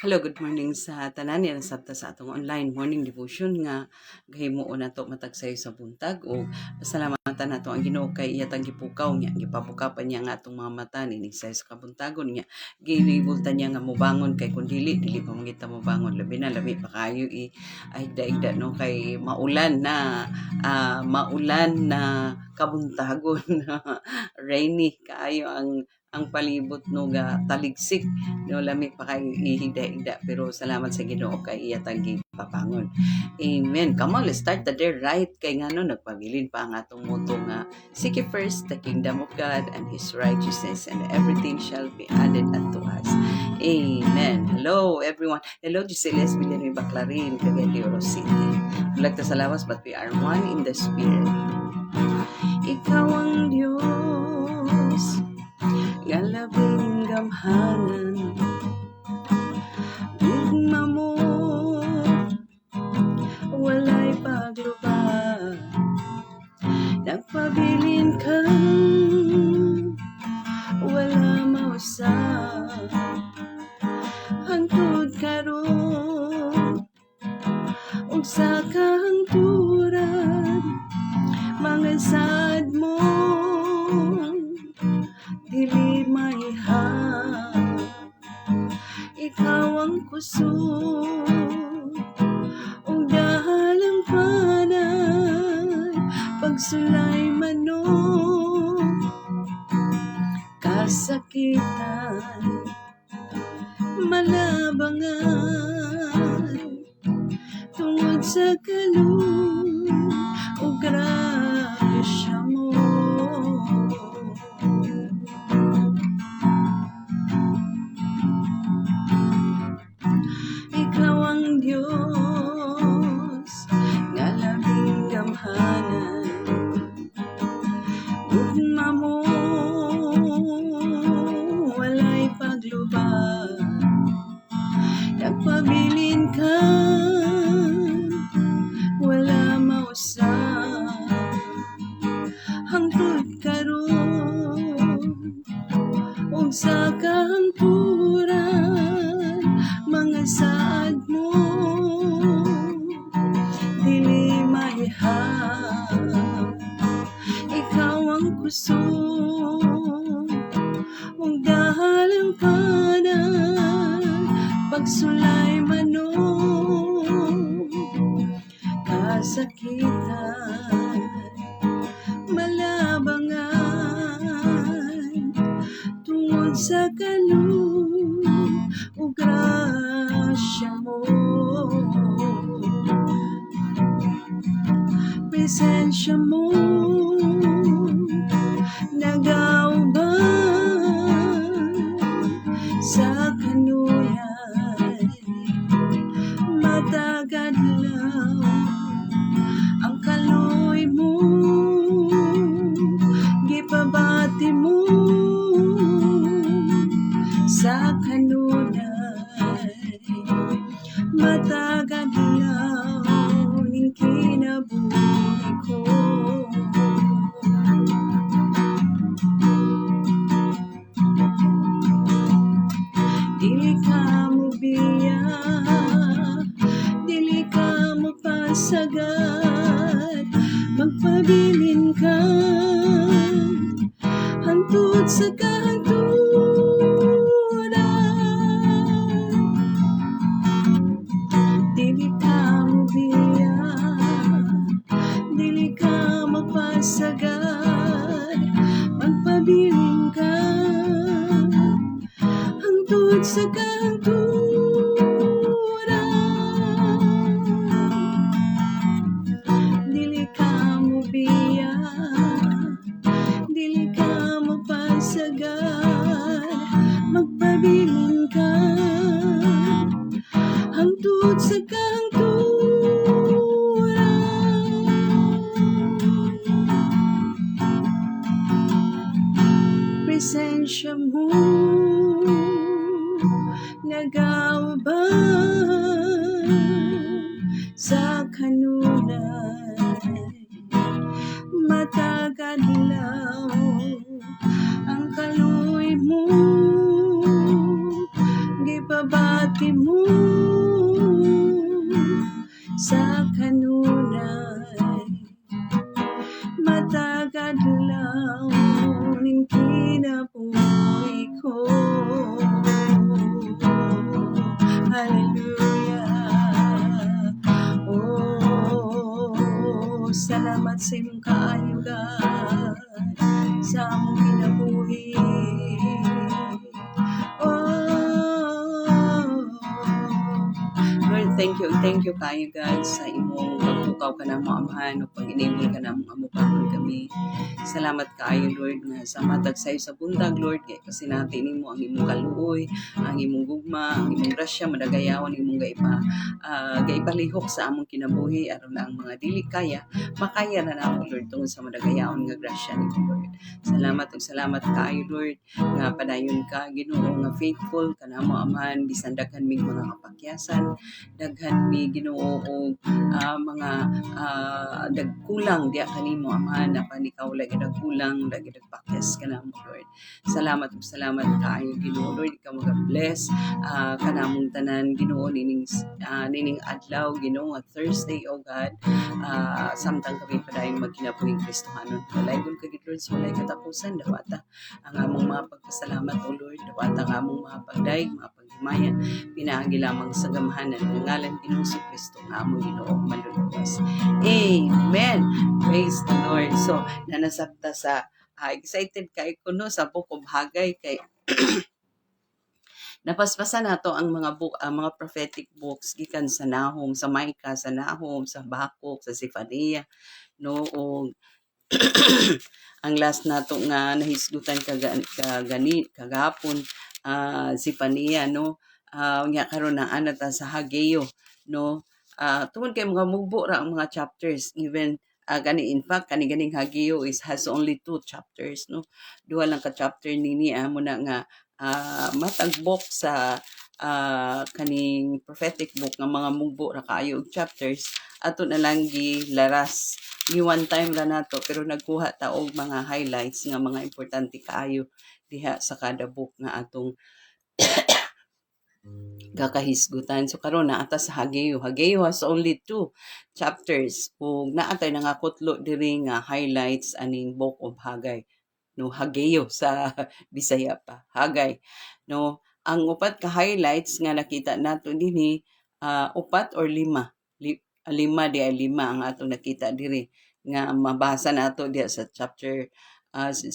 Hello, good morning sa tanan yan sabta sa atong online morning devotion nga gahimo nato matag sayo sa buntag o pasalamatan nato ang Ginoo kay iyatang gipukaw niya gipabukapan niya nga atong mga mata ni sayo sa kabuntagon niya ginibultan niya nga mobangon kay kun dili pa mangita mobangon labi na labi pa kayo igda no kay maulan na kabuntagon rainy kaayo ang palibot no ga taligsik no lami pa kay ihigda-igda pero salamat sa Ginoo kay iya tagi papangon. Amen. Come on, let's start the day right kay ngano nagpabilin pa ang atong motto nga seek ye first the kingdom of God and His righteousness and everything shall be added unto us. Amen. Hello everyone. Hello Giselle Villanueva Baclarin, Cagayan de Oro City. Bulag ta sa lawas but we are one in the spirit. Ikaw ang Diyos nga labing gamhanan, gugma mo walay paglubag, nagpabilin ka wala mausap, hangtod karon ug sa kahangturan mga sad mo dili maihap, ikaw ang kusog ug dahalang panay pagsulay manok kasakitan malabangan tungod sa kalung ug grasya mo. Ikaw ang Diyos nga labing gamhanan, gugma mo walay paglubag, nagpabilin ka wala mausap, hangtod karon ug sa kahangturan mga saad mo dili maihap, ikaw ang kusog ug dahalang panay pagsulay manok kasakitan malabangan tungod sa kalung ug grasya mo. Presensya mo nagauban sa kanuyan, matag adlaw ang kaloy mo gipabati mo sa kanunay, matag adlaw ning kinabuhi ko. Dili ka mo biya, dili ka mo pasagad, magpabilin ka hangtod sa kahangturan. Dili ka mo biya, dili ka mapasagad, magpabilin ka hangtod sa kahangturan. Dili ka mo biya, dili ka mapasagad, magpabilin ka hangtod sa kahangturan. Presensya mo nagauban sa kanunay, matag adlaw ang kaloy mo gipabati mo sa kanunay matagad lang ning kinabuhi ko. Hallelujah. Oh, salamat sa imong kaayo, God, sa among kinabuhi. Lord, thank you kayo, God, sa imong pagtukaw ka na mo, Amahan, o pag-enable ka na mo, amupangon kami. Salamat kaayo, Lord, nga sa matag sayo sa bundag, Lord, kay kasi natin mo ang imong kaluoy, ang imong gugma, ang imong grasya, madagayawan, imong gaipalihok sa among kinabuhi, aron na ang mga dili kaya, makaya na namo, Lord, tungod sa madagayawan nga grasya nimo, Lord. Salamat kaayo, Lord, nga padayon ka, Ginoo, nga faithful kanamo, Amahan, bisan daghan mig mga kapakyasan, daghan mi, Ginoo, og mga dagkulang diya kanimo, Amahan, na panikaw lagi dagkulang, lagi dagpakyas kanamo, Lord. Salamat kaayo, Ginoo, Lord, ikaw mag-bless kanamong tanan, Ginoo, nining adlaw, Ginoo, nga Thursday, oh God, samtang kami padayon magkinabuhing Kristohanon. Walay gud kagid, Lord, sa walay katapusan, dawata ang among mga pagpasalamat, O Lord, dawata ang among mga pagdaig, mga paghimayan, pinaagi lamang sa gamahanan ng ngalan Ginoong Kristo nga among Ginoo manluluwas. Amen. Praise the Lord. So, nanasabta sa excited kay kuno sa Book of Haggai kay napaspasan nato ang mga book, ang mga prophetic books gikan sa Nahum, sa Micah, sa Nahum, sa Bakok, sa Sefania, no, o ang last nato nga nahisgutan kagapon, si Pania, no, nga karon na anata sa Hageo, no, tungod kay mga mugbo ra ang mga chapters, even gani, in fact ganing Hageo has only 2 chapters, no, duha lang ka chapter nini mo na nga matagbok sa kaning prophetic book nga mga mugbo ra kaayo og chapters, ato na lang gilaras ni one time ra nato, pero nagkuha ta og mga highlights nga mga importante kaayo diha sa kada book nga atong kakahisgutan. So karon na ata sa Hageo. Hageo has only 2 chapters ug naatay nangakutlo diri nga highlights aning Book of Haggai. No, Hageo sa Bisaya pa. Haggai. No, ang upat ka highlights nga nakita nato dinhi, upat or lima. Lima di ay lima ang atong nakita diri nga mabasa nato diha sa chapter 1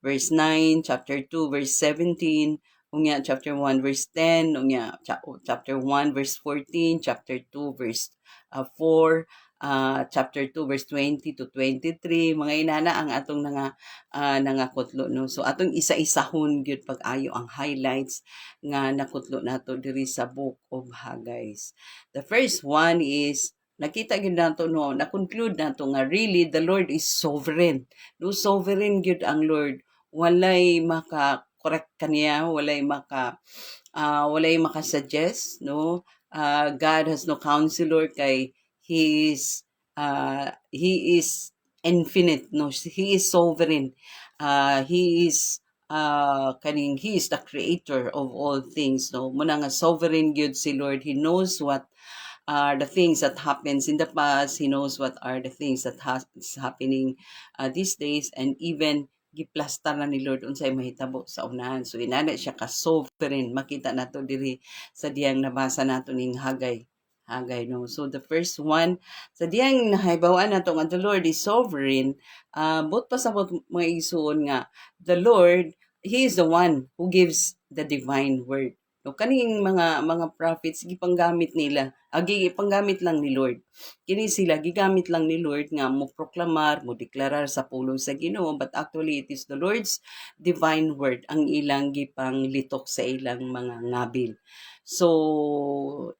verse 9, chapter 2 verse 17, unya chapter 1 verse 10, unya chapter 1 verse 14, chapter 2 verse 4, chapter 2 verse 20 to 23, mga inana ang atong nangakutlo, no. So atong isa-isahon gyud pag-ayo ang highlights nga nakutlo nato diri sa Book of Haggai. The first one is nakita gyud nato, no, na-conclude nato nga really the Lord is sovereign. No, sovereign gyud ang Lord. Walay maka-correct kaniya, walay maka-suggest, no. God has no counselor kay He is infinite, no. He is sovereign. He is He is the creator of all things, no. Muna nga sovereign gyud si Lord. He knows what are the things that happens in the past. He knows what are the things that is happening these days, and even giplasta na ni Lord unsay mahitabo sa unahan. So inana siya ka sovereign. Makita nato diri sa diyang nabasa nato ning Haggai, no. So the first one sa diyang nahibawan nato nga the Lord is sovereign, but pasabot mga igsoon nga the Lord, He is the one who gives the divine word. No, kaning mga prophets gipanggamit nila, gipanggamit lang ni Lord. Kini sila gigamit lang ni Lord nga mo proklamar, mo deklarar sa pulong sa Ginoo, but actually it is the Lord's divine word ang ilang gipanglitok sa ilang mga ngabil. So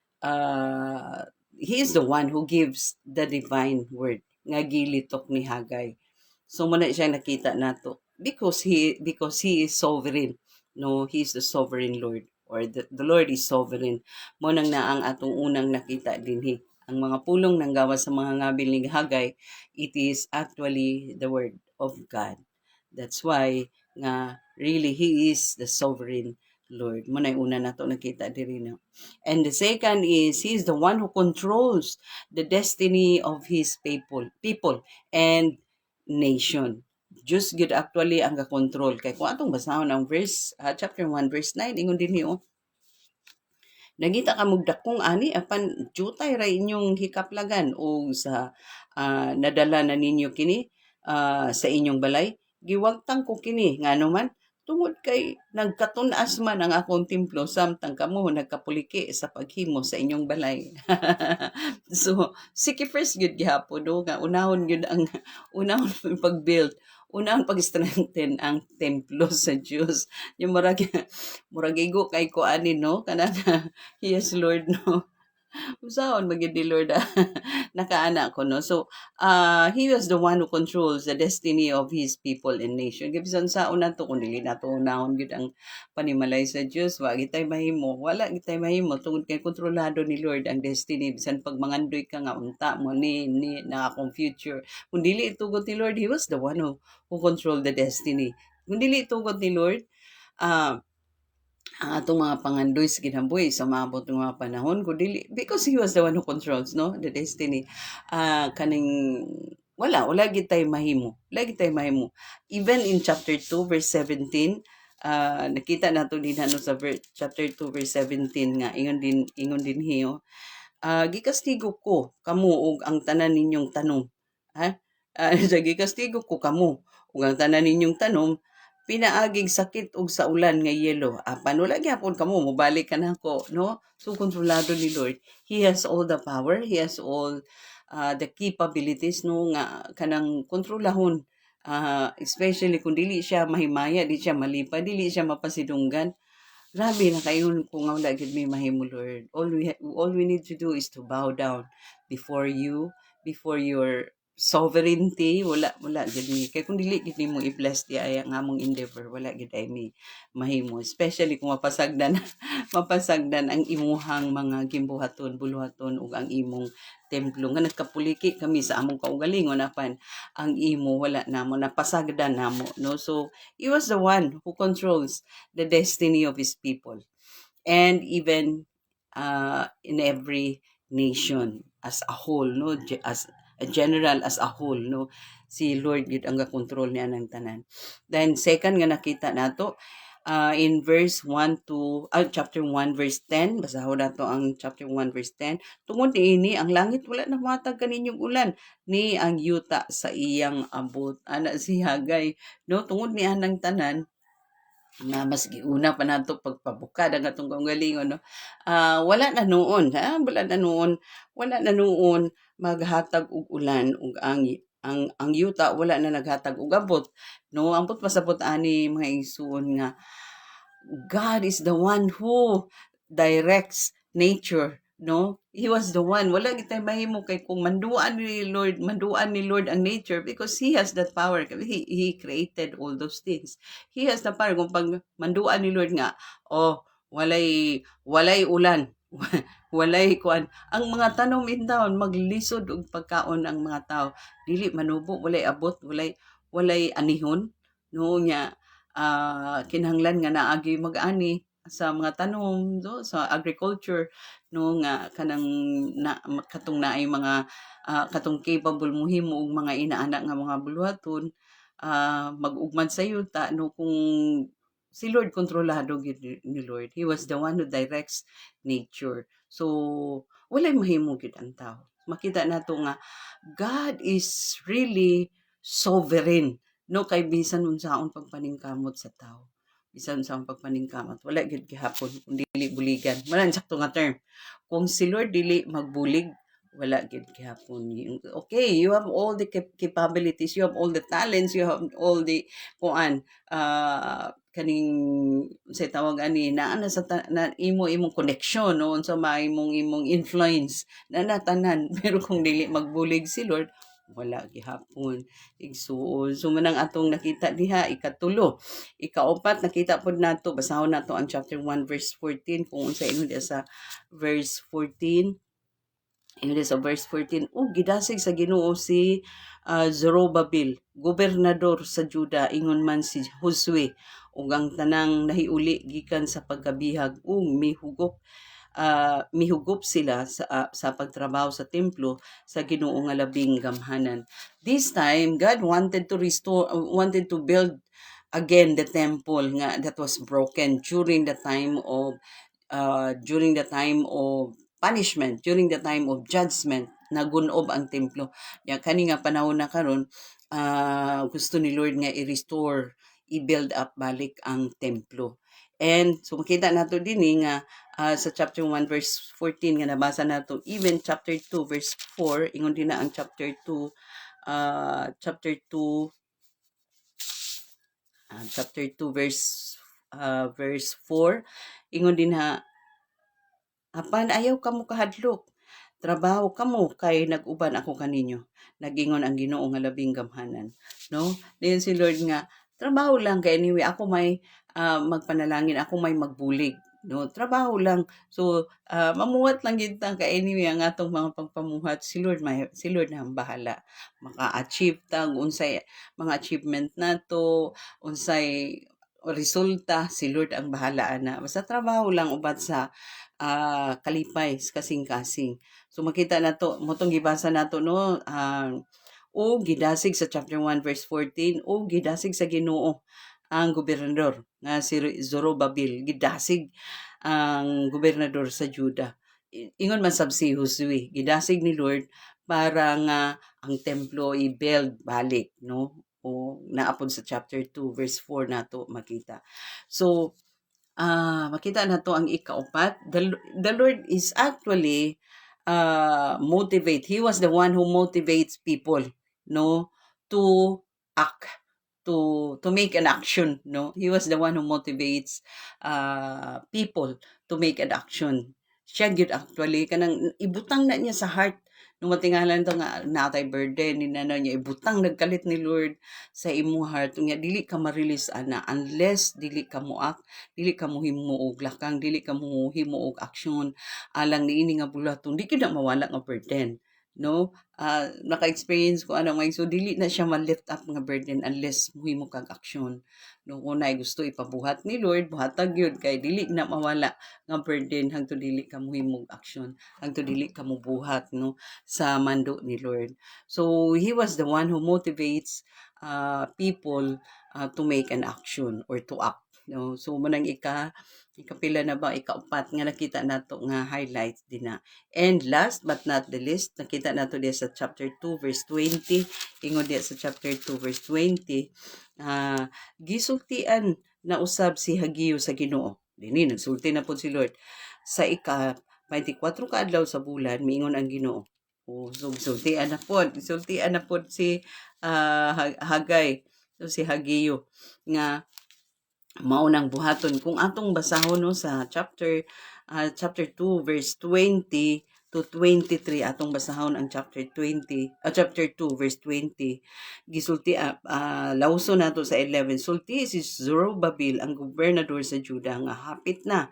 He is the one who gives the divine word nga gilitok ni Haggai. So muna siya nakita nato because he is sovereign. No, he is the sovereign Lord, or the Lord is sovereign. Mo nang na ang atong unang nakita dinhi. Ang mga pulong nang gawa sa mga ngabil ni Haggai, it is actually the word of God. That's why nga really He is the sovereign Lord. Mo na una na to nakita diri na. And the second is He is the one who controls the destiny of His people and nation. Just good actually ang control kay kung atong basahon ang verse chapter 1 verse 9 ingon din niyo nagita ka mugdakong ani apan jutay ra inyong hikaplagan o sa nadala na ninyo kini sa inyong balay giwagtang ko kini ngano man tungod kay nagkatunas man ang akong templo samtang kamo nagkapuliki sa paghimo sa inyong balay. So sige first gud gihapon do nga unahon gud ang unahon pag-build unahon pag-strengthen ang templo sa Dios yung murag igo kay ko ani no kanang yes Lord no Usaon magid ni Lord nakaana ko no. So he was the one who controls the destiny of his people and nation. Gibson sa una to kun dili nato unahon gyud ang panimalay sa Dios wa gitay mahimo. Wala gitay mahimo tungod kay kontrolado ni Lord ang destiny bisan pag mangandoy ka nga unta mo ni na akong future. Kun dili itugot ni Lord, he was the one who controlled the destiny. Kun dili itugot ni Lord, ah ang atong mga pangandoy sa kinabuhi sa maabot ng mga panahon ko dili because he was the one who controls no the destiny kaning wala gid tay mahimo even in chapter 2 verse 17 nakita nato din ano sa chapter 2 verse 17 nga ingon din hiyo gikastigo ko kamo og ang tanan ninyong tanom ha gikastigo ko kamo ug ang tanan ninyong tanom pinaaging sakit og sa ulan nga yelo. Apan wala gyapon kamo mobalik ka nako, no? So kontrolado ni Lord. He has all the power, he has all the capabilities no nga kanang kontrolahon. Especially kung dili siya mahimaya, di siya malipad, dili siya mapasidunggan. Grabe na kayo kung nga wala gid may mahimo Lord. All we need to do is to bow down before you, before your sovereignty. Wala gid mi kay kung dili gid mo i-bless di ay ang among endeavor wala gid ay mi mahimo especially kung mapasagdan mapasagdan ang imuhang mga gimbuhaton buluhaton ug ang imong templo nga nagkapuliki kami sa among kaugalingon apan ang imo wala namo napasagdan namo no. So he was the one who controls the destiny of his people and even in every nation as a whole no as a general as a whole no si Lord gid ang ga-control niya ng tanan. Then second nga nakita nato in verse 1 to chapter 1 verse 10 basahon nato ang chapter 1 verse 10 tungod niini ang langit wala na matag kaninyong ulan ni ang yuta sa iyang abot ana si Hagay no tungod ni anang tanan na mas giuna pa nato pagpabukad ang atong kaugalingon no wala na noon wala na noon maghatag og ulan ug ang yuta wala na naghatag og abot no ambot pasabot ani mga igsoon nga God is the one who directs nature no he was the one wala gitay mahimo kay kung manduan ni Lord ang nature because he has that power he created all those things he has the power kung pag manduan ni Lord nga walay ulan walay kuan ang mga tanom in town maglisod og pagkaon ang mga tao dili manubo walay abot walay anihon no nya kinahanglan nga naagi mag-ani sa mga tanom no sa agriculture no nga kanang katong naay mga katong capable muhimo og mga inaana nga mga buluhaton mag-ugmad sa yuta no kung si Lord kontrolado gid ni Lord he was the one who directs nature so walay mahimo gid ang tao makita nato nga God is really sovereign no kay bisan unsaon pagpaningkamot sa tao bisan sa pagpaningkamot wala gid gihapon kung dili buligan man sakto nga term kung si Lord dili magbulig wala gid gihapon okay you have all the capabilities you have all the talents you have all the kuan kaning say tawag ani naa na sa na imong connection no unsa may imong influence na natanan pero kung dili magbulig si Lord wala gihapon igsuon so manang atong nakita diha ikatulo ikaupat nakita pod nato basahon nato ang chapter 1 verse 14 kung unsa ingon diha sa verse 14 ingon sa verse 14 gidasig sa Ginoo si Zorobabel gobernador sa Juda ingon man si Josue ug ang tanang nahiuli gikan sa pagkabihag ug mihugop sila sa pagtrabaho sa templo sa Ginoo nga labing gamhanan. This time God wanted to build again the temple nga that was broken during the time of punishment, during the time of judgment, nagunob ang templo. Ya kani nga panahon na karon, gusto ni Lord nga i-restore, i-build up balik ang templo. And so makita nato dinhi nga sa chapter 1 verse 14 nga nabasa nato, even chapter 2 verse 4 ingon din na ang chapter 2 verse 4 ingon din ha, apan ayaw kamo kahadlok, trabaho kamo kay nag-uban ako kaninyo. Nagingon ang Ginoo nga labing gamhanan. No? Diyan si Lord nga, trabaho lang kay anyway ako may magpanalangin, ako may magbulig. No, trabaho lang. So, mamuhat lang gid ta kay anyway ang atong mga pagpamuhat si Lord na ang bahala. Maka-achieve ta unsay mga achievement nato, unsay resulta, si Lord ang bahala ana. Basta trabaho lang ubat sa kalipay kasing-kasing. So makita nato motong gibasa nato no, o gidasig sa chapter 1 verse 14, o gidasig sa Ginoo ang gobernador nga si Zorobabel, gidasig ang gobernador sa Juda. Ingon man sab si Josue, gidasig ni Lord para nga ang templo i-build balik, no? O naapod sa chapter 2 verse 4 nato makita. So makita nato ang ikaupat. The Lord is actually He was the one who motivates people, no, to act, to make an action, no. He was the one who motivates people to make an action. Siya gyud actually kanang ibutang na niya sa heart nung matingalan to nga natay burden ni nanaw niya, ibutang nagkalit ni Lord sa imong heart nga dili ka ma-release ana unless dili ka moak, dili ka mohimo og lakang, dili ka mohimo og aksyon alang niini nga bulaton, di gyud na mawala nga burden, no. Naka-experience ko ana may, so dili na siya ma-lift up nga burden unless mohimo kag aksyon. No, unay gusto ipabuhat ni Lord, buhatag yun kay dili na mawala nga burden hangtod dili ka mohimog aksyon, hangtod dili ka mobuhat, no, sa mando ni Lord. So he was the one who motivates people to make an action or to act, no. So manang ikapila na ba, ikaupat nga nakita nato nga highlights din na. And last but not the least, nakita nato diya sa chapter 2 verse 20, ingon diya sa chapter 2 verse 20, gisultian na usab si Hagiyo sa Ginoo. Dini nagsulti na po si Lord sa 24 ka adlaw sa bulan, miingon ang Ginoo. So sultian na po si Hagay, so si Hagiyo nga maunang buhaton kung atong basahon no sa chapter 2 verse 20 to 23, atong basahon ang chapter 2 verse 20, gisulti lawso nato sa 11, sulti si Zorobabel ang gobernador sa Juda nga hapit na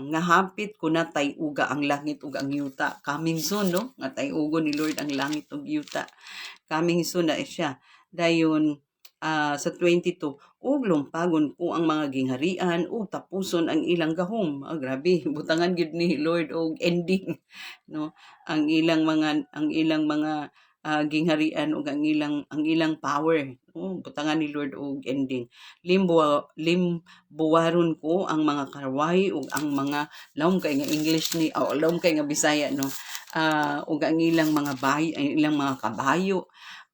nga hapit ko na tay-uga ang langit ug ang yuta, coming soon, no, nga tay-ugo ni Lord ang langit ug yuta, coming soon na siya. Dayon sa 22, ug lumpagon ko ang mga gingharian ug tapuson ang ilang gahom. Grabe, butangan gid ni Lord og ending, no, ang ilang mga gingharian ug ang ilang power, butangan ni Lord og ending. Limbuwaron ko ang mga karwahe ug ang mga lawom kay nga English ni lawom kay nga Bisaya, no, ug ang ilang mga kabayo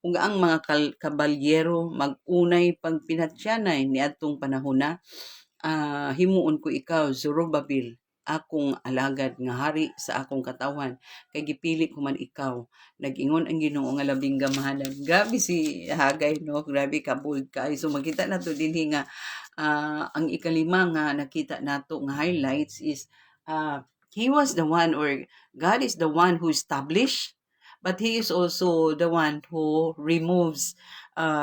ug ang mga kabalyero mag-unay pagpinatsyanay niadtong panahon na himuon ko ikaw Zorobabel, akong alagad nga hari sa akong katawan, kay gipili ko man ikaw. Nag-ingon ang Ginoo nga labing gamhanan. Grabe si Hagay, no, grabe ka bold kay. So makita nato dinhi nga ang ikalima nga nakita nato nga highlights is he was the one, or God is the one who established, but he is also the one who removes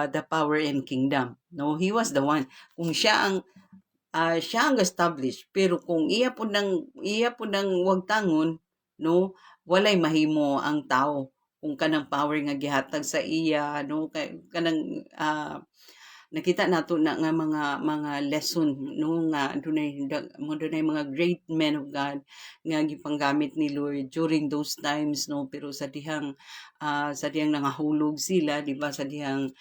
the power and kingdom. No, he was the one. Kung siya ang establish, pero kung iya po nang wag tangon, no, walay mahimo ang tao kung kanang power nga gihatag sa iya, no, kanang nakita nato na nga mga lesson no nga dunay mga great men of God nga gipanggamit ni Lord during those times, no, pero sa dihang nangahulog sila, di ba, sa dihang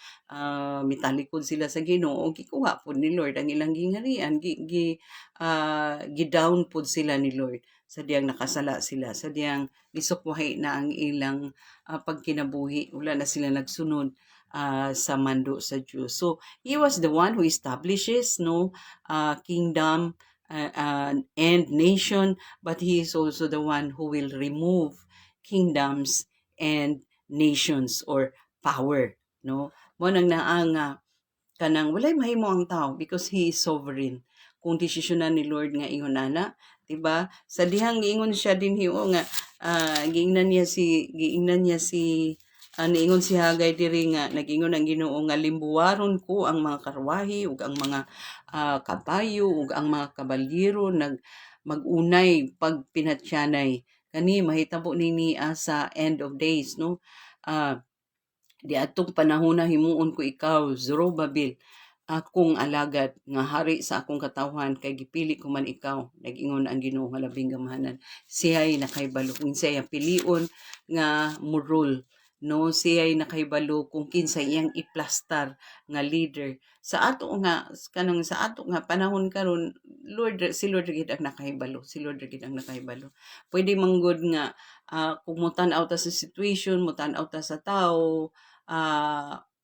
mitalikod sila sa Ginoo, gikuha pod ni Lord ang ilang gingharian, gidown pod sila ni Lord sa diyang nakasala sila, sa diyang gisukwahi na ang ilang pagkinabuhi, wala na sila nagsunod sa mando sa Diyos. So he was the one who establishes no kingdom and nation, but he is also the one who will remove kingdoms and nations or power, no. Mo nang naanga kanang walay mahimo ang tao because he is sovereign. Kung desisyonan ni Lord nga ingon ana, 'di ba? Sa dihang giingon siya dinhi nga giingnan niya si niingon si Hagay diri nga nagingon ang Ginoo nga limbuwaron ko ang mga karwahe ug ang mga kabayo ug ang mga kabalyero magunay pagpinatyanay. Kani mahitabo nini sa end of days, no. Ah, di atong panahon na himuon ko ikaw, Zorobabel, akong alagad nga hari sa akong katawhan kay gipili ko man ikaw, nag-ingon ang Ginoo nga labing gamahanan. Siya'y nakahibalo kung siya'y pilion nga murul, no, siya'y nakahibalo kung kinsa iyang iplastar nga leader sa ato nga panahon karon. Si Lord gid ang nakahibalo, si Lord gid ang nakahibalo. Pwede manggod nga kung mutan-aw ta sa situation, mutan-aw ta sa tao,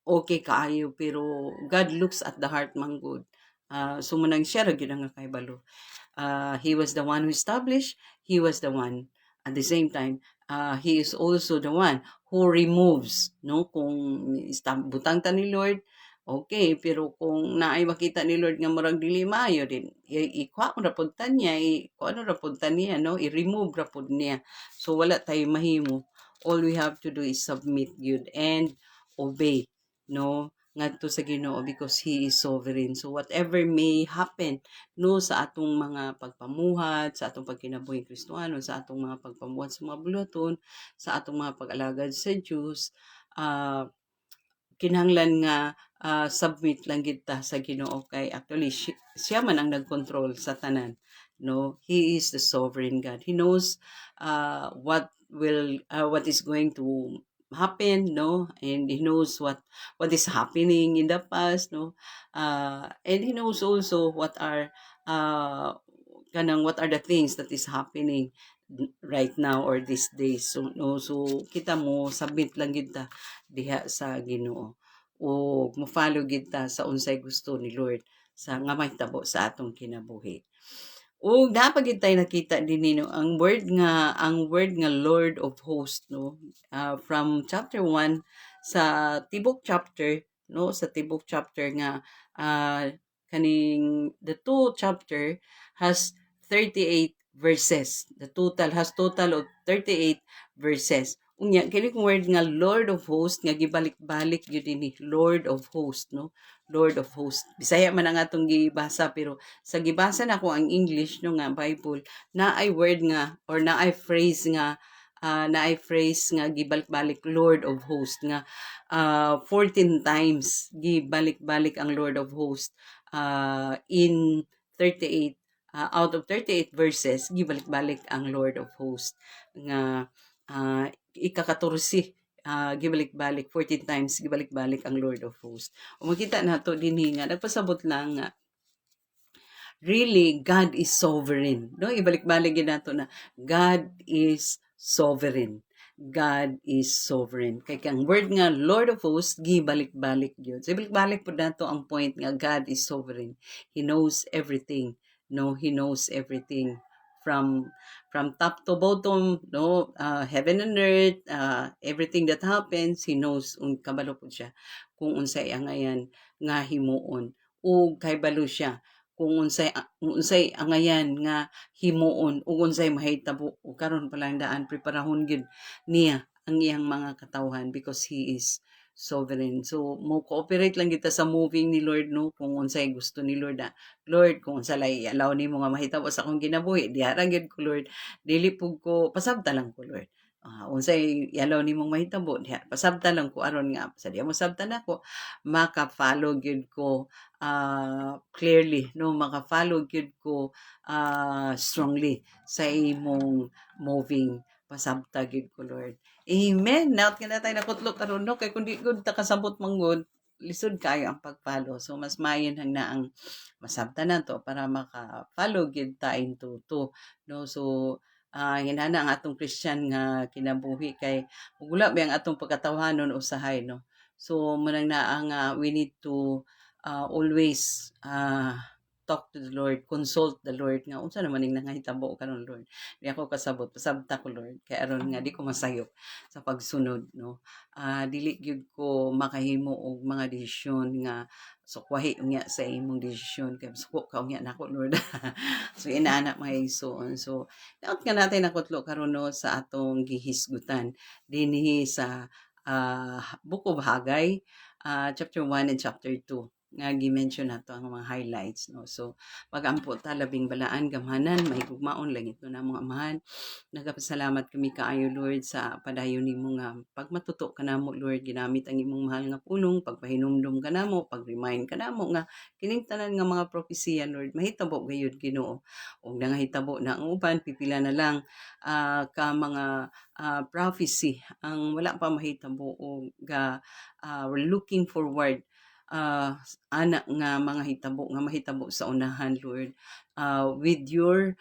okay kaayo, pero God looks at the heart man good. So munang siya ra gyud ang nakahibalo. He was the one who established, he was the one at the same time, he is also the one who removes, no, kung butang ta ni Lord, okay, pero kung naay makita ni Lord nga murag dili maayo din, ikuha ra pud ta niya, ano ra pud ta niya, no, i-remove ra pud niya. So wala tay mahimo, all we have to do is submit good and obey, no, ngadto sa Ginoo because he is sovereign. So whatever may happen, no, sa atong mga pagpamuhat, sa atong pagkinabuhi Kristiyano, sa atong mga pagpamuhat sa mga bulaton, sa atong mga pag-alagad sa Dios, kinahanglan nga submit lang gid ta sa Ginoo kay actually siya man ang nagkontrol sa tanan, no. He is the sovereign God. He knows what is going to happen, no, and he knows what is happening in the past, no, and he knows also what are the things that is happening right now or these days. So no, so kita mo submit lang gid ta diha sa Ginoo o mo-follow gid ta sa unsay gusto ni Lord sa nga mahitabo sa atong kinabuhi. O dapat gid tay nakita dinhi, no, ang word nga Lord of Hosts, no, from chapter 1 sa tibok chapter, no, sa tibok chapter nga kaning the two chapter has 38 verses. The total of 38 verses. Unya kini kong word nga Lord of Hosts nga gibalik-balik gyud dinhi, Lord of Hosts, no, Lord of Hosts. Bisaya man ang atong gibasa, pero sa gibasa na ko ang English, no, nga Bible, naay word nga or naay phrase nga gibalik-balik Lord of Hosts nga 14 times gibalik-balik ang Lord of Hosts in 38 out of 38 verses gibalik-balik ang Lord of Hosts nga ika-14 gibalik-balik 14 times gibalik-balik ang Lord of Hosts. O makita nato dinhi nga nagpasabot lang nga really God is sovereign, no, ibalik-balik gid nato na God is sovereign. God is sovereign. Kay kang word nga Lord of Hosts gibalik-balik gyud. So ibalik-balik pud nato ang point nga God is sovereign. He knows everything. No, he knows everything from top to bottom, no, heaven and earth, everything that happens, he knows. Kabalo pud siya kung unsay angayan nga himuon, ug kahibalo siya kung unsay angayan nga himuon ug unsay mahitabo, ug karon pa lang daan preparahon gyud niya ang iyang mga katawhan because he is sovereign. So mo cooperate lang kita sa moving ni Lord, no, kung unsay gusto ni Lord Lord, kung unsa lay allow nimo nga mahitabo sa akong ginabuhi, diha ra gyud ko Lord, dili pug ko pasabta lang ko Lord. Unsay yalaw nimong mahitabo diha pasabtan lang ko aron nga sa diha mo sabtan nako maka-follow gyud ko clearly no maka-follow gyud ko strongly sa imong moving pasabta gyud ko Lord. Amen. Naot nga na tayo nakutlok karon no kay kundi gud ta kasabot manggod lisod kayo ang pag-follow. So mas mayon hang na ang masabtan nato para maka-follow gyud ta into two no. So hinana ang atong Christian nga kinabuhi kay wala ba ang atong pagkatawhanon usahay no. So munang naa nga we need to always talk to the Lord, consult the Lord nga unsa naman ning nangahitabo karon Lord. Di ako kasabot, pasabta ko Lord kay aron nga di ko masayop sa pagsunod no. Dili gyud ko makahimo og mga desisyon nga sukwahi unya sa imong desisyon kay suko ka unya nako Lord. So inaana mga igsoon. So daot nga natin nakutlo karon no sa atong gihisgutan dinhi sa Book of Haggai, chapter 1 and chapter 2 nga gi-mention nato ang mga highlights no. So pagampo ta labing balaan gamhanan may gugmaon lang ito na mga amahan. Nagapasalamat kami kaayo Lord sa padayon nimo nga pagmatuto kanamo Lord ginamit ang imong mahal nga pulong pagpahinumdum kanamo pag-remind kanamo nga kining tanan nga mga propesiya Lord mahitabo gayud Ginoo. Og nangahitabo na ang uban pipila na lang ka mga prophecy ang wala pa mahitabo og we're looking forward ana nga mga hitabo nga mahitabo sa unahan Lord with your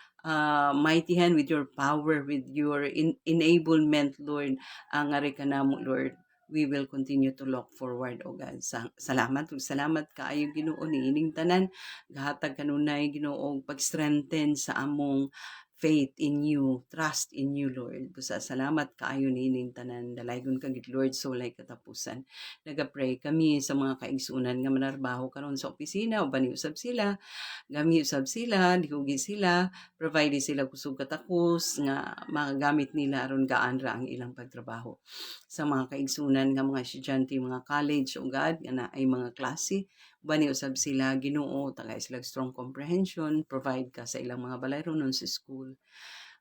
mighty hand, with your power, with your enablement Lord ang ari kanamo Lord we will continue to look forward o God. Salamat ug salamat kaayo Ginoo niining tanan gahatag kanunay Ginoo og pag-strengthen sa among faith in you, trust in you, Lord. Busa salamat kaayo niining tanan. Dalaygon ka gid Lord, so like katapusan. Nagapray kami sa mga kaigsunan nga manarbaho karon sa opisina o bani usab sila, gami usab sila, dikugi sila, provide sila kusog katakos nga magagamit nila aron gaan ra ang ilang pagtrabaho. Sa mga kaigsunan nga mga estudyante, mga college o God nga na ay mga klase, bani usab sila Ginoo tagay sila strong comprehension provide ka sa ilang mga balayronon sa school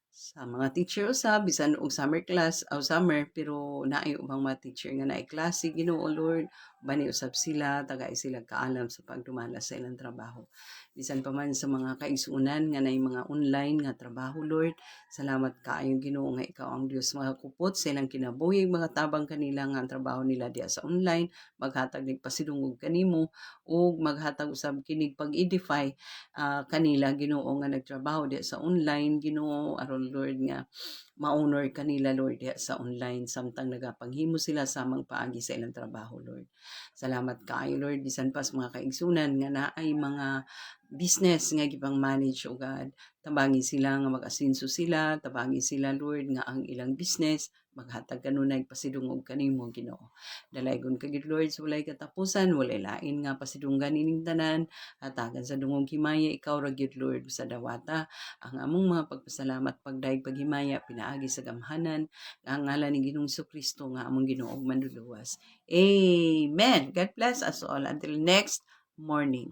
sa mga teacher usab bisan og summer class o summer pero naay ubang mga teacher nga naay klase Ginoo Lord bani usab sila tagay sila kaalam sa pagdumala sa ilang trabaho bisan pa man sa mga kaigsunan nga naay mga online nga trabaho Lord salamat kaayo Ginoo nga ikaw ang Dios mga kupot sa ilang kinabuhi mga tabang kanila nga ang trabaho nila diya sa online maghatag nig pasidungog kanimo ug maghatag usab kinig pag-edify kanila Ginoo nga nagtrabaho diya sa online Ginoo aron Lord nga ma-honor kanila Lord diya sa online samtang nagapanghimo sila samang paagi sa ilang trabaho Lord. Salamat kaayo Lord bisan pa sa mga kaigsunan nga naay mga business nga gipang manage o God. Tabangin sila nga mag-asenso sila, tabangin sila Lord nga ang ilang business maghatag kanunay pasidungog kanimo Ginoo. Dalaygon ka gid Lord sa walay katapusan, walay lain nga pasidunggan ining tanan, hatagan sa dungog himaya ikaw ra gyud Lord sa dawata. Ang among mga pagpasalamat pagdaig paghimaya pinaagi sa gamhanan ang ngalan ni Ginoong Kristo nga among Ginoo ug manluluwas. Amen. God bless us all until next morning.